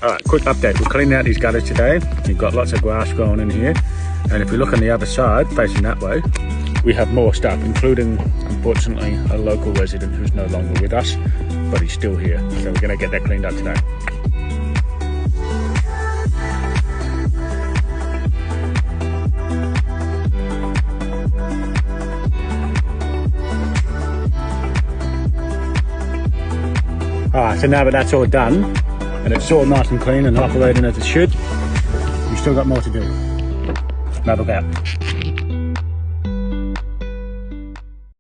Alright, quick update. We're cleaning out these gutters today. We've got lots of grass growing in here. And if we look on the other side, facing that way, we have more stuff, including, unfortunately, a local resident who's no longer with us, but he's still here. So we're going to get that cleaned up today. Alright, so now that that's all done, and it's all nice and clean and operating as it should, we've still got more to do. Now look out.